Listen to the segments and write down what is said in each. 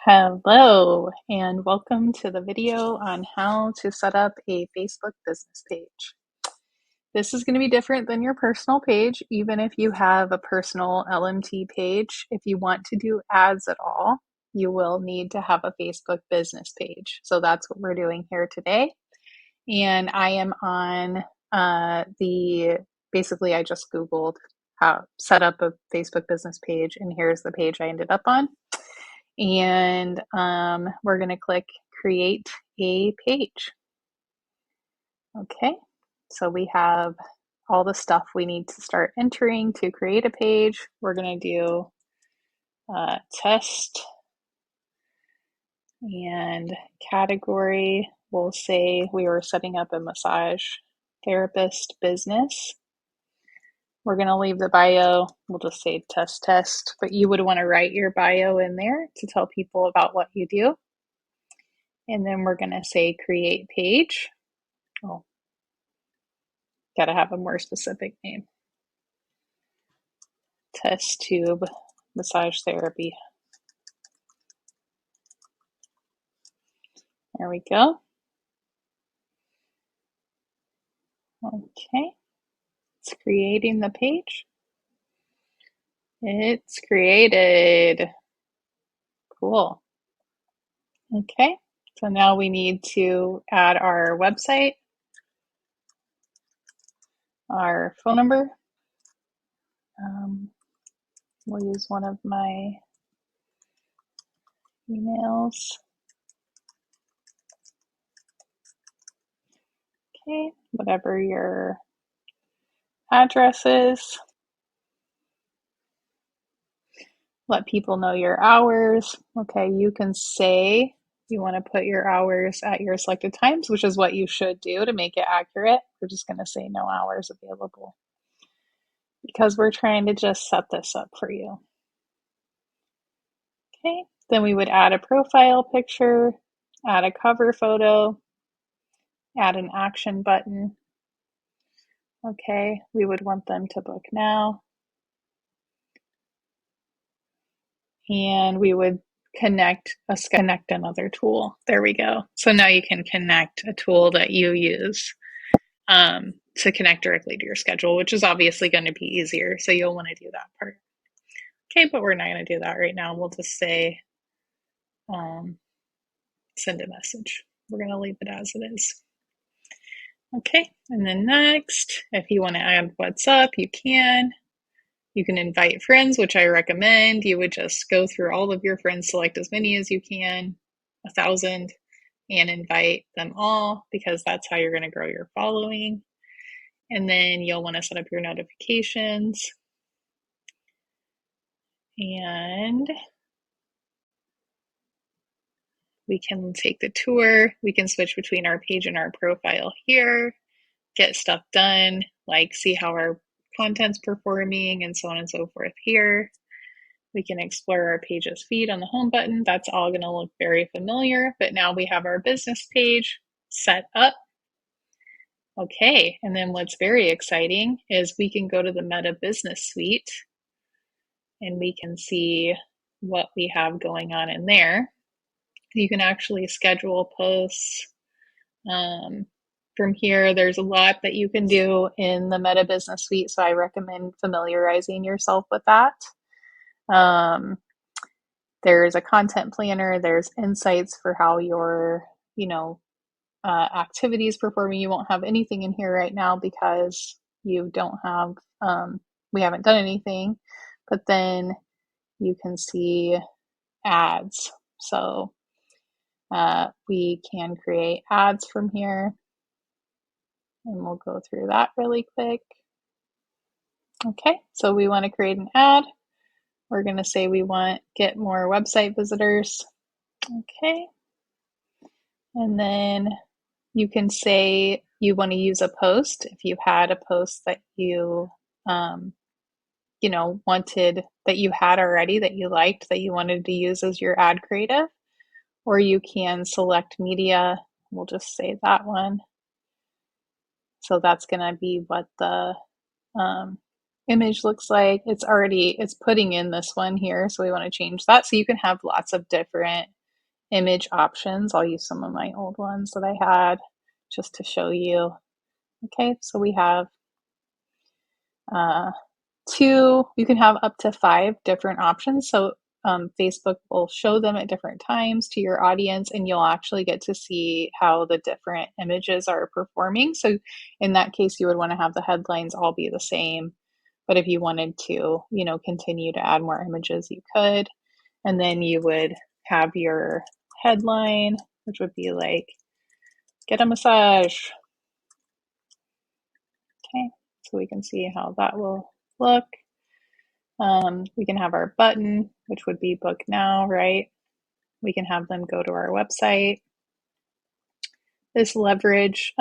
Hello, and welcome to the video on how to set up a Facebook business page. This is going to be different than your personal page, even if you have a personal LMT page. If you want to do ads at all, you will need to have a Facebook business page. So that's what we're doing here today. And I am on basically I just Googled how set up a Facebook business page, and here's the page I ended up on. And we're going to click create a page. Okay, so we have all the stuff we need to start entering to create a page. We're going to do test and category. We'll say we were setting up a massage therapist business. We're going to leave the bio. We'll just say test, but you would want to write your bio in there to tell people about what you do. And then we're going to say create page. Oh, got to have a more specific name. Test tube massage therapy. There we go. Okay. It's creating the page. It's created. Cool. Okay. So now we need to add our website, our phone number. We'll use one of my emails. Okay, whatever your address is. Let people know your hours. Okay, you can say you want to put your hours at your selected times, which is what you should do to make it accurate. We're just going to say no hours available because we're trying to just set this up for you. Okay, then we would add a profile picture, add a cover photo, add an action button. Okay, we would want them to book now. And we would connect another tool. There we go. So now you can connect a tool that you use to connect directly to your schedule, which is obviously going to be easier. So you'll want to do that part. Okay, but we're not going to do that right now. We'll just say send a message. We're going to leave it as it is. Okay, and then next, if you want to add what's up, you can. You can invite friends, which I recommend. You would just go through all of your friends, select as many as you can, 1,000, and invite them all because that's how you're going to grow your following. And then you'll want to set up your notifications. And we can take the tour. We can switch between our page and our profile here, get stuff done, like see how our content's performing and so on and so forth here. We can explore our page's feed on the home button. That's all going to look very familiar, but now we have our business page set up. Okay, and then what's very exciting is we can go to the Meta Business Suite and we can see what we have going on in there. You can actually schedule posts. From here, there's a lot that you can do in the Meta Business Suite, so I recommend familiarizing yourself with that. There's a content planner, there's insights for how your, activities performing. You won't have anything in here right now because you don't have, we haven't done anything, but then you can see ads. So we can create ads from here and we'll go through that really quick. Okay, so we want to create an ad. We're going to say we want get more website visitors. Okay. And then you can say you want to use a post if you had a post that you, wanted that you had already that you liked that you wanted to use as your ad creative, or you can select media. We'll just say that one. So that's going to be what the image looks like. It's putting in this one here, so we want to change that. So you can have lots of different image options. I'll use some of my old ones that I had just to show you. Okay, so we have uh, you can have up to 5 different options. So Facebook will show them at different times to your audience, and you'll actually get to see how the different images are performing. So in that case, you would want to have the headlines all be the same. But if you wanted to, continue to add more images, you could. And then you would have your headline, which would be like, get a massage. Okay, so we can see how that will look. We can have our button, which would be book now, right? We can have them go to our website. This leverage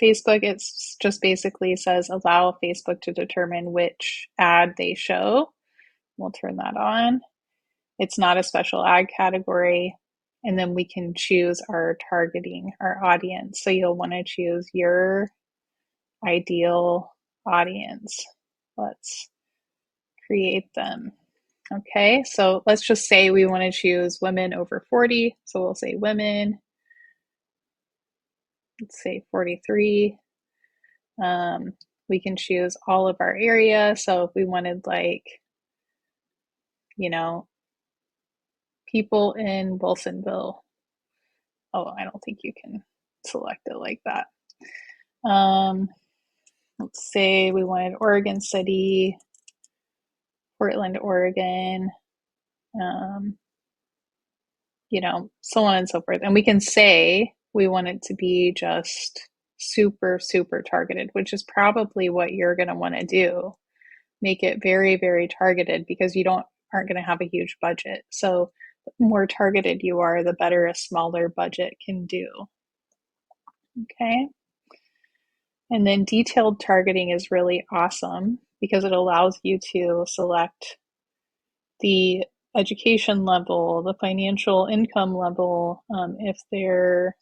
Facebook, it's just basically says allow Facebook to determine which ad they show. We'll turn that on. It's not a special ad category. And then we can choose our targeting, our audience. So you'll want to choose your ideal audience. Let's create them. Okay, so let's just say we want to choose women over 40. So we'll say women. Let's say 43. We can choose all of our area. So if we wanted people in Wilsonville. Oh, I don't think you can select it like that. Let's say we wanted Oregon City, Portland, Oregon, so on and so forth. And we can say we want it to be just super, super targeted, which is probably what you're going to want to do. Make it very, very targeted because you aren't going to have a huge budget. So the more targeted you are, the better a smaller budget can do. Okay. And then detailed targeting is really awesome because it allows you to select the education level, the financial income level, if they're,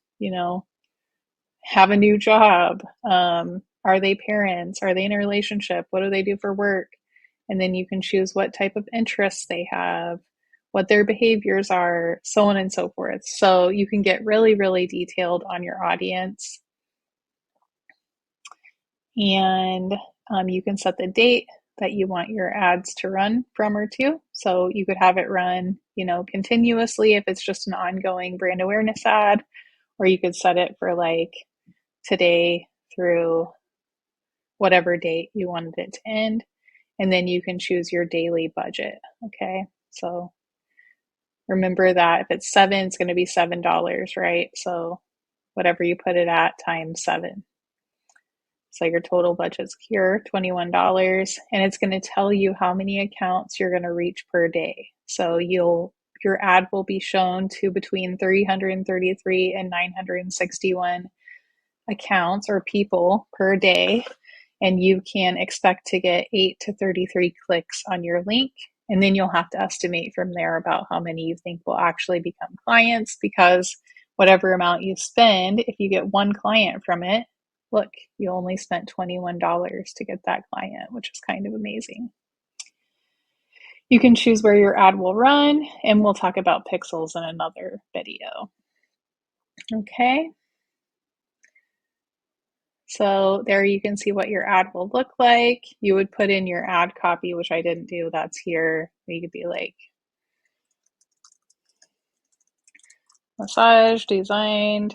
have a new job, are they parents, are they in a relationship, what do they do for work? And then you can choose what type of interests they have, what their behaviors are, so on and so forth. So you can get really, really detailed on your audience. And you can set the date that you want your ads to run from or to. So you could have it run, continuously if it's just an ongoing brand awareness ad, or you could set it for like today through whatever date you wanted it to end. And then you can choose your daily budget. Okay. So remember that if it's 7, it's going to be $7, right? So whatever you put it at times 7. So your total budget's here, $21, and it's going to tell you how many accounts you're going to reach per day. So your ad will be shown to between 333 and 961 accounts or people per day, and you can expect to get 8 to 33 clicks on your link. And then you'll have to estimate from there about how many you think will actually become clients, because whatever amount you spend, if you get one client from it, look, you only spent $21 to get that client, which is kind of amazing. You can choose where your ad will run, and we'll talk about pixels in another video. Okay. So there you can see what your ad will look like. You would put in your ad copy, which I didn't do. That's here. You could be like, massage designed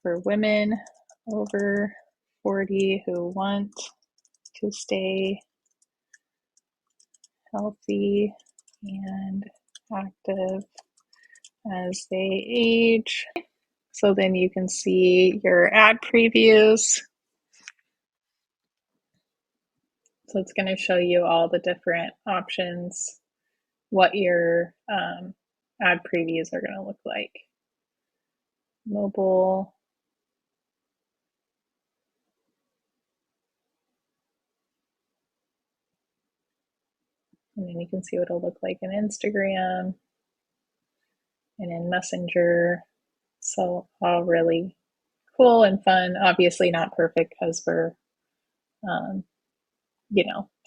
for women over 40 who want to stay healthy and active as they age. So then you can see your ad previews. So it's going to show you all the different options, what your ad previews are going to look like. Mobile. And then you can see what it'll look like in Instagram and in Messenger. So all really cool and fun. Obviously not perfect because we're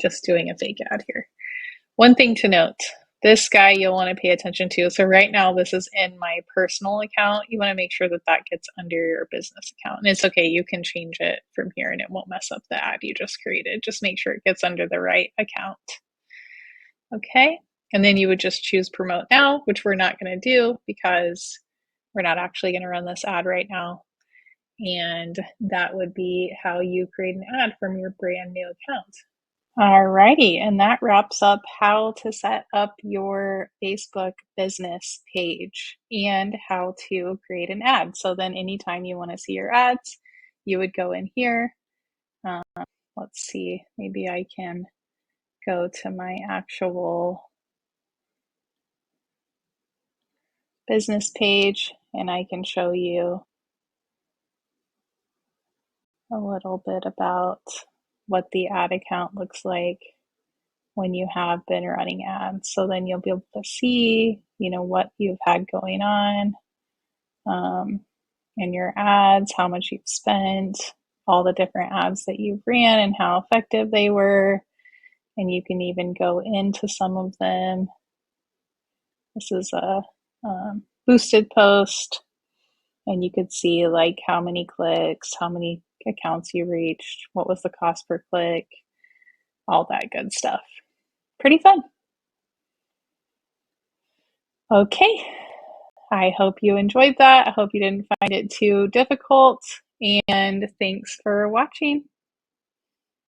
just doing a fake ad here. One thing to note, this guy you'll want to pay attention to. So right now this is in my personal account. You want to make sure that that gets under your business account. And it's okay, you can change it from here and it won't mess up the ad you just created. Just make sure it gets under the right account. Okay, and then you would just choose promote now, which we're not going to do because we're not actually going to run this ad right now. And that would be how you create an ad from your brand new account. Alrighty, and that wraps up how to set up your Facebook business page and how to create an ad. So then anytime you want to see your ads, you would go in here. Let's see, maybe I can go to my actual business page and I can show you a little bit about what the ad account looks like when you have been running ads. So then you'll be able to see, what you've had going on in your ads, how much you've spent, all the different ads that you ran and how effective they were. And you can even go into some of them. This is a boosted post, and you could see like how many clicks, how many accounts you reached, what was the cost per click, all that good stuff. Pretty fun. Okay, I hope you enjoyed that. I hope you didn't find it too difficult, and thanks for watching.